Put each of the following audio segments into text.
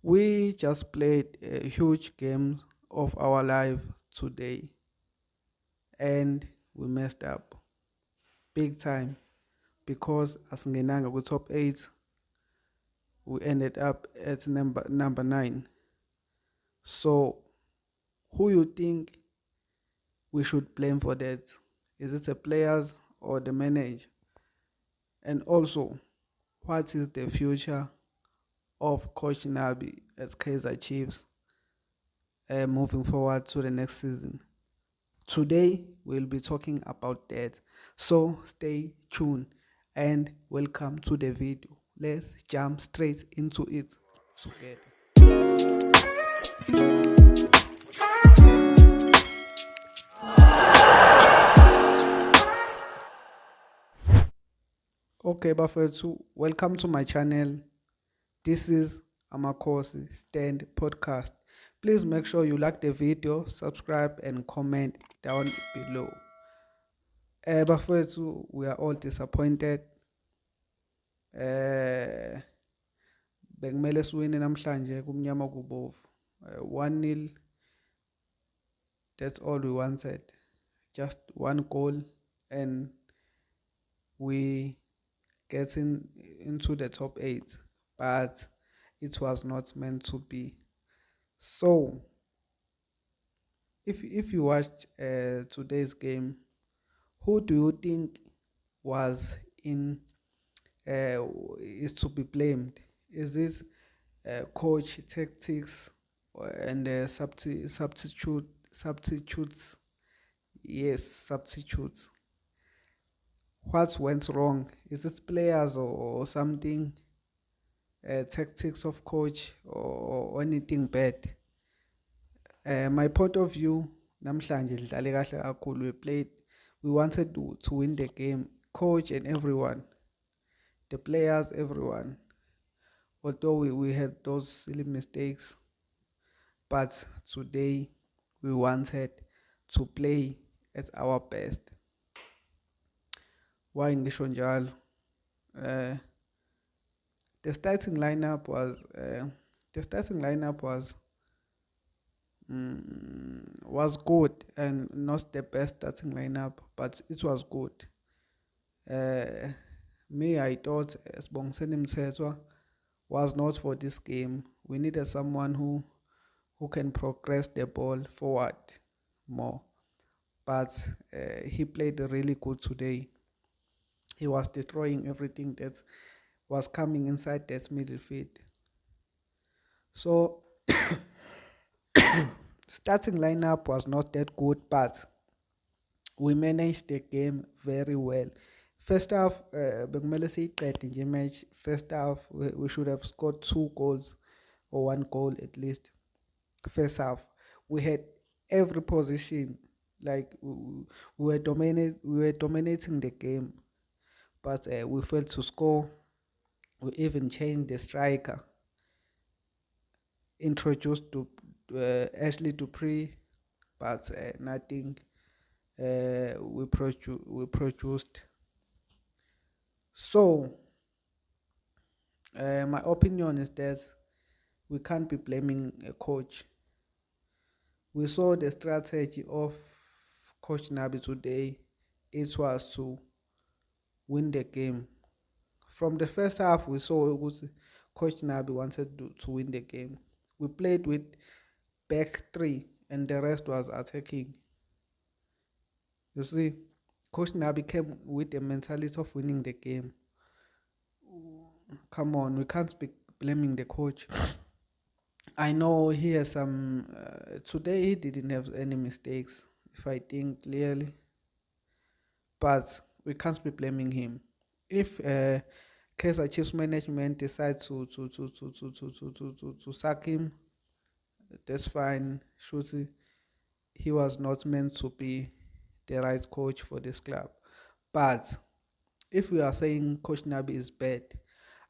We just played a huge game of our life today and we messed up big time because asingenanga ku top 8 we ended up at number 9. So who you think we should blame for that? Is it the players or the manager? And also, what is the future of Coach Nabi as Kaiser Chiefs moving forward to the next season? Today, we'll be talking about that. So stay tuned and welcome to the video. Let's jump straight into it together. Okay, Bafethu, welcome to my channel. This is Amakosi Stand Podcast. Please make sure you like the video, subscribe, and comment down below. Bafethu, we are all disappointed. Bekumele siwine namhlanje kumnyama kubovu. 1-0. That's all we wanted. Just one goal and we getting into the top 8. But it was not meant to be. So if you watched today's game, who do you think was in is to be blamed? Is it coach tactics and substitutes? Yes, substitutes. What went wrong? Is it players or something? Tactics of coach or anything bad? My point of view, namhlanje lidlale kahle kakhulu. We wanted to win the game. Coach and everyone, the players, everyone. Although we had those silly mistakes, but today we wanted to play at our best. Why ngisho njalo? The starting lineup was good and not the best starting lineup, but it was good. I thought Sibongiseni Mthethwa was not for this game. We needed someone who can progress the ball forward more. But he played really good today. He was destroying everything that was coming inside that midfield. So starting lineup was not that good, but we managed the game very well. First half, bekumele siyiqede nje match. First half, we should have scored 2 goals or 1 goal at least. First half, we had every position. Like we were dominating the game, but we failed to score. We even changed the striker. Introduced to Ashley Dupree, but nothing we produced. So my opinion is that we can't be blaming a coach. We saw the strategy of Coach Nabi today. It was to win the game. From the first half, we saw Coach Nabi wanted to win the game. We played with back 3 and the rest was attacking. You see, Coach Nabi came with the mentality of winning the game. Come on, we can't be blaming the coach. I know he has some. Today he didn't have any mistakes, if I think clearly. But we can't be blaming him. If Kaizer Chiefs management decides to sack him, that's fine. Shooty, he was not meant to be the right coach for this club. But if we are saying Coach Nabi is bad,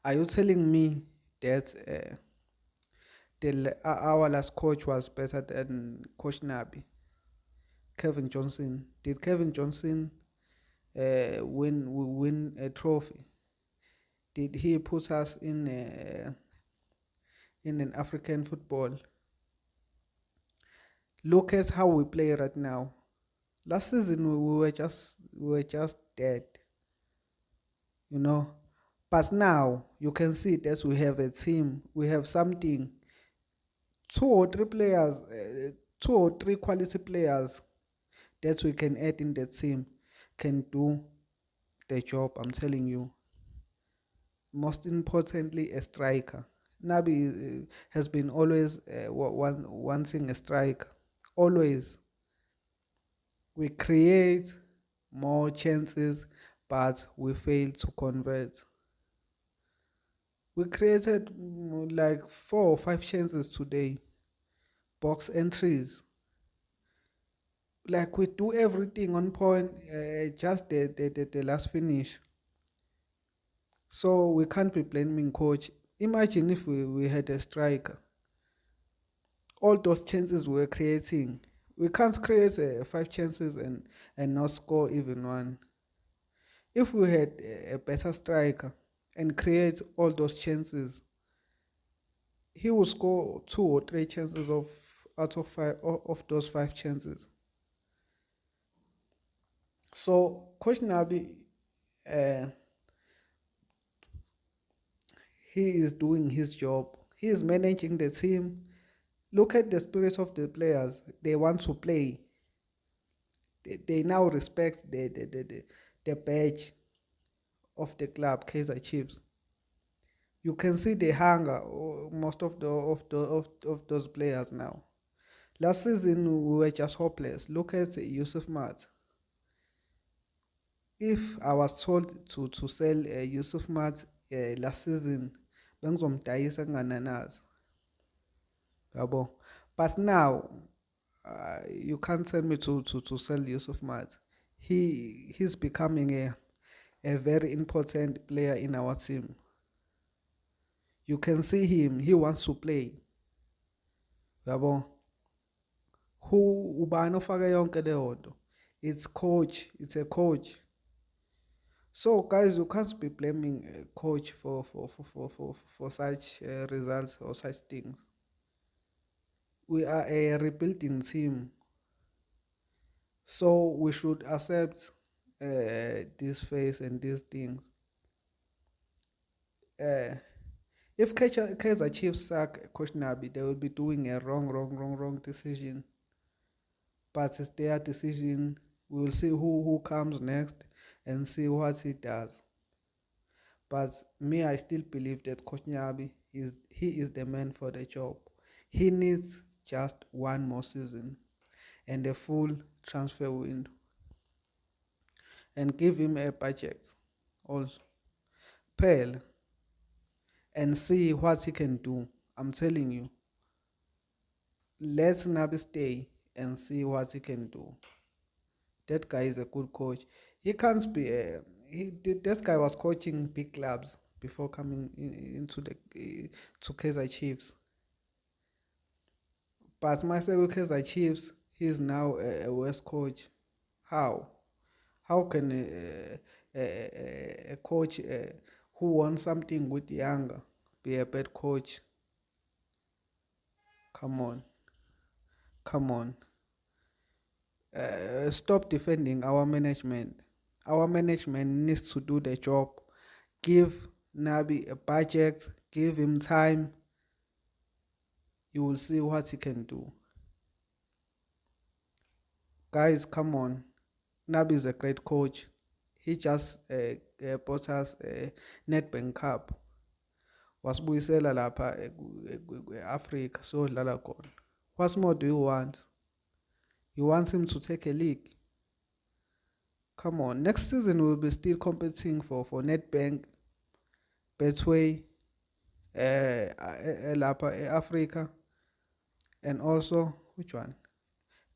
are you telling me that our last coach was better than Coach Nabi? Kevin Johnson. Did Kevin Johnson win a trophy? Did he put us in in an African football. Look at how we play right now. Last season we were just dead, you know. But now you can see that we have a team, we have something, two or three players, two or three quality players that we can add in the team can do the job. I'm telling you. Most importantly, a striker. Nabi has been always wanting a striker. Always. We create more chances, but we fail to convert. We created like 4 or 5 chances today, box entries. Like we do everything on point, just the last finish. So we can't be blaming coach. Imagine if we had a striker. All those chances we were creating. We can't create 5 chances and not score even one. If we had a better striker and create all those chances, he will score 2 or 3 chances of out of of those 5 chances. So Coach Nabi, uh, he is doing his job. He is managing the team. Look at the spirit of the players. They want to play. They now respect the badge of the club, Kaiser Chiefs. You can see the hunger most of those players now. Last season we were just hopeless. Look at Yusuf Mat. If I was told to sell Yusuf Mat last season, bengizomdayisa kungananazi. Yabo. But now you can't tell me to sell Yusuf Mat. He's becoming a very important player in our team. You can see him, he wants to play. Yabo. Who ubani ofake yonke leyo nto? It's coach, it's a coach. So guys, you can't be blaming a coach for such results or such things. We are a rebuilding team. So we should accept this phase and these things. If Kaiser Chiefs sack Coach Nabi, they will be doing a wrong decision. But it's their decision. We will see who comes next and see what he does. But me, I still believe that Coach Nabi is the man for the job. He needs just one more season and a full transfer window. And give him a budget also. Pay and see what he can do. I'm telling you. Let Nabi stay and see what he can do. That guy is a good coach. He can't be. This guy was coaching big clubs before coming into the to Kaiser Chiefs. But myself with Kaiser Chiefs, he's now a West coach. How? How can a coach who wants something with younger be a bad coach? Come on, come on. Stop defending our management. Our management needs to do the job. Give Nabi a budget, give him time. You will see what he can do. Guys, come on. Nabi is a great coach. He just bought us a Nedbank Cup. Wasibuyisela lapha eAfrica siyodlala khona. What more do you want? You want him to take a league? Come on. Next season we'll be still competing for Nedbank, Betway, lapha eAfrica, and also which one?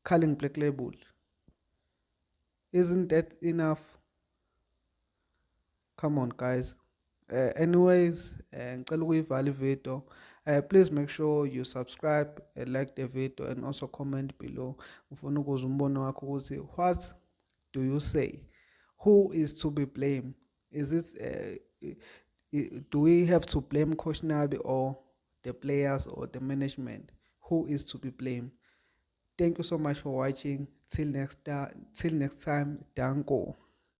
Carling Black Label. Isn't that enough? Come on, guys. Anyways, ngicela ukuyivala ivideo. Please make sure you subscribe, like the video, and also comment below. Ngifuna ukuzwa umbono wakho ukuthi what do you say? Who is to be blamed? Is it do we have to blame Coach Nabi or the players or the management who is to be blamed. Thank you so much for watching. Till next time, Danko.